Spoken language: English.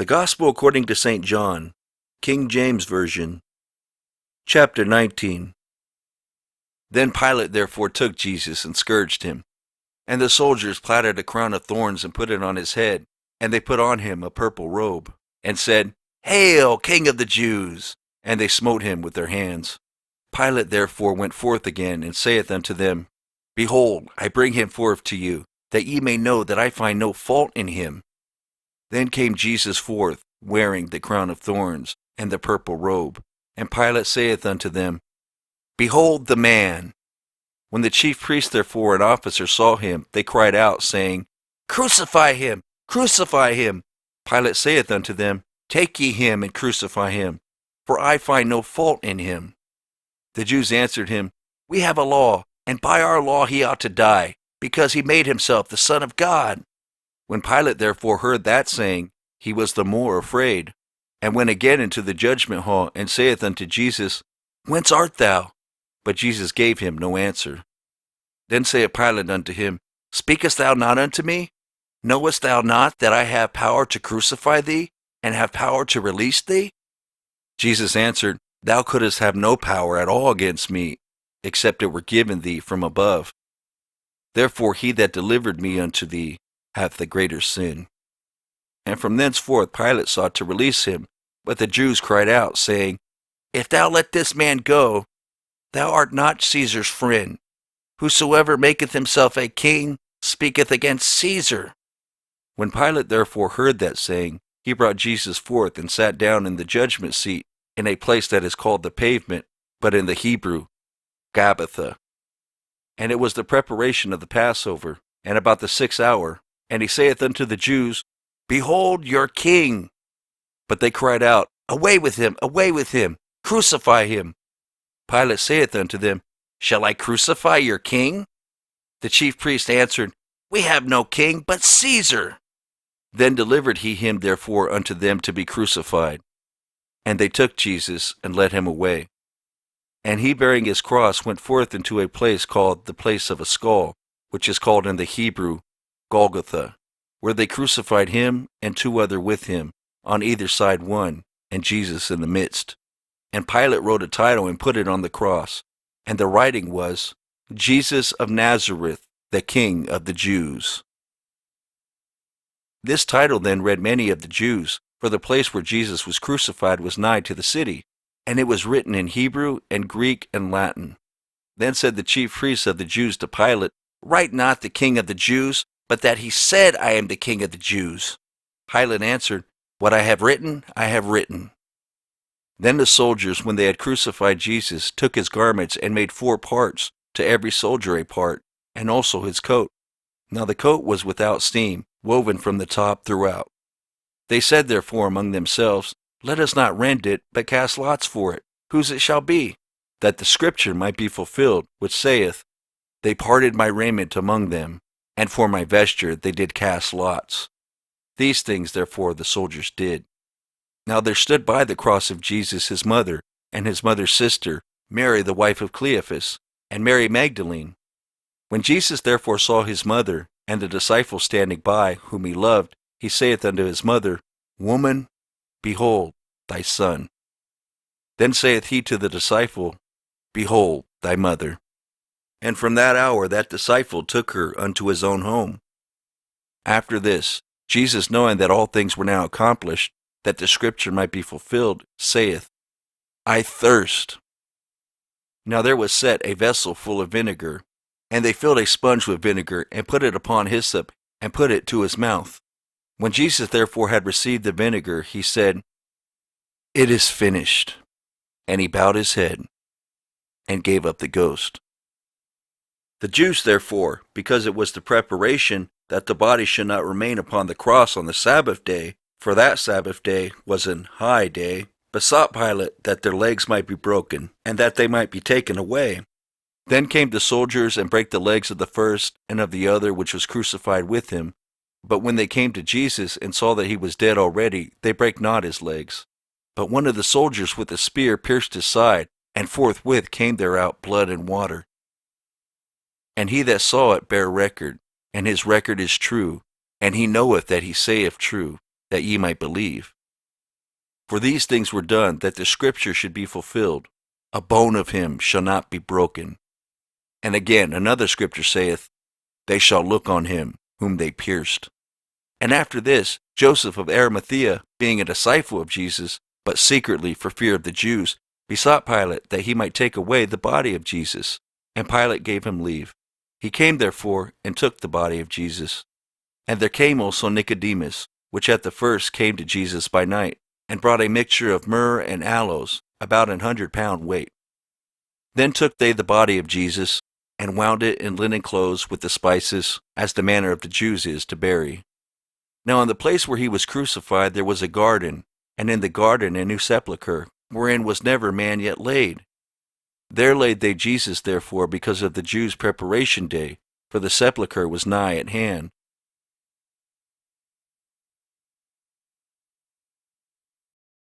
The Gospel according to St. John, King James Version, chapter 19. Then Pilate therefore took Jesus and scourged him. And the soldiers platted a crown of thorns and put it on his head, and they put on him a purple robe, and said, Hail, King of the Jews! And they smote him with their hands. Pilate therefore went forth again, and saith unto them, Behold, I bring him forth to you, that ye may know that I find no fault in him. Then came Jesus forth, wearing the crown of thorns, and the purple robe. And Pilate saith unto them, Behold the man! When the chief priests therefore and officers saw him, they cried out, saying, Crucify him! Crucify him! Pilate saith unto them, Take ye him, and crucify him, for I find no fault in him. The Jews answered him, We have a law, and by our law he ought to die, because he made himself the Son of God. When Pilate therefore heard that saying, he was the more afraid, and went again into the judgment hall, and saith unto Jesus, Whence art thou? But Jesus gave him no answer. Then saith Pilate unto him, Speakest thou not unto me? Knowest thou not that I have power to crucify thee, and have power to release thee? Jesus answered, Thou couldst have no power at all against me, except it were given thee from above. Therefore he that delivered me unto thee hath the greater sin. And from thenceforth Pilate sought to release him, but the Jews cried out, saying, If thou let this man go, thou art not Caesar's friend. Whosoever maketh himself a king speaketh against Caesar. When Pilate therefore heard that saying, he brought Jesus forth and sat down in the judgment seat in a place that is called the Pavement, but in the Hebrew, Gabbatha. And it was the preparation of the Passover, and about the 6th hour. And he saith unto the Jews, Behold your king! But they cried out, Away with him! Away with him! Crucify him! Pilate saith unto them, Shall I crucify your king? The chief priest answered, We have no king but Caesar. Then delivered he him therefore unto them to be crucified. And they took Jesus, and led him away. And he bearing his cross went forth into a place called the place of a skull, which is called in the Hebrew Golgotha, where they crucified him and 2 other with him, on either side one, and Jesus in the midst. And Pilate wrote a title and put it on the cross, and the writing was, Jesus of Nazareth, the King of the Jews. This title then read many of the Jews, for the place where Jesus was crucified was nigh to the city, and it was written in Hebrew and Greek and Latin. Then said the chief priests of the Jews to Pilate, Write not the King of the Jews, but that he said, I am the King of the Jews. Pilate answered, What I have written, I have written. Then the soldiers, when they had crucified Jesus, took his garments and made 4 parts, to every soldier a part, and also his coat. Now the coat was without seam, woven from the top throughout. They said therefore among themselves, Let us not rend it, but cast lots for it, whose it shall be, that the scripture might be fulfilled, which saith, They parted my raiment among them, and for my vesture they did cast lots. These things therefore the soldiers did. Now there stood by the cross of Jesus his mother, and his mother's sister, Mary the wife of Cleophas, and Mary Magdalene. When Jesus therefore saw his mother, and the disciple standing by, whom he loved, he saith unto his mother, Woman, behold thy son. Then saith he to the disciple, Behold thy mother. And from that hour that disciple took her unto his own home. After this, Jesus, knowing that all things were now accomplished, that the scripture might be fulfilled, saith, I thirst. Now there was set a vessel full of vinegar, and they filled a sponge with vinegar, and put it upon hyssop, and put it to his mouth. When Jesus therefore had received the vinegar, he said, It is finished. And he bowed his head, and gave up the ghost. The Jews therefore, because it was the preparation that the body should not remain upon the cross on the Sabbath day, for that Sabbath day was an high day, besought Pilate that their legs might be broken, and that they might be taken away. Then came the soldiers and brake the legs of the first and of the other which was crucified with him. But when they came to Jesus and saw that he was dead already, they brake not his legs. But one of the soldiers with a spear pierced his side, and forthwith came there out blood and water. And he that saw it bare record, and his record is true, and he knoweth that he saith true, that ye might believe. For these things were done, that the scripture should be fulfilled, a bone of him shall not be broken. And again another scripture saith, They shall look on him whom they pierced. And after this, Joseph of Arimathaea, being a disciple of Jesus, but secretly for fear of the Jews, besought Pilate that he might take away the body of Jesus. And Pilate gave him leave. He came therefore, and took the body of Jesus. And there came also Nicodemus, which at the first came to Jesus by night, and brought a mixture of myrrh and aloes, about 100 pound weight. Then took they the body of Jesus, and wound it in linen clothes with the spices, as the manner of the Jews is to bury. Now in the place where he was crucified there was a garden, and in the garden a new sepulchre, wherein was never man yet laid. There laid they Jesus therefore because of the Jews' preparation day, for the sepulchre was nigh at hand.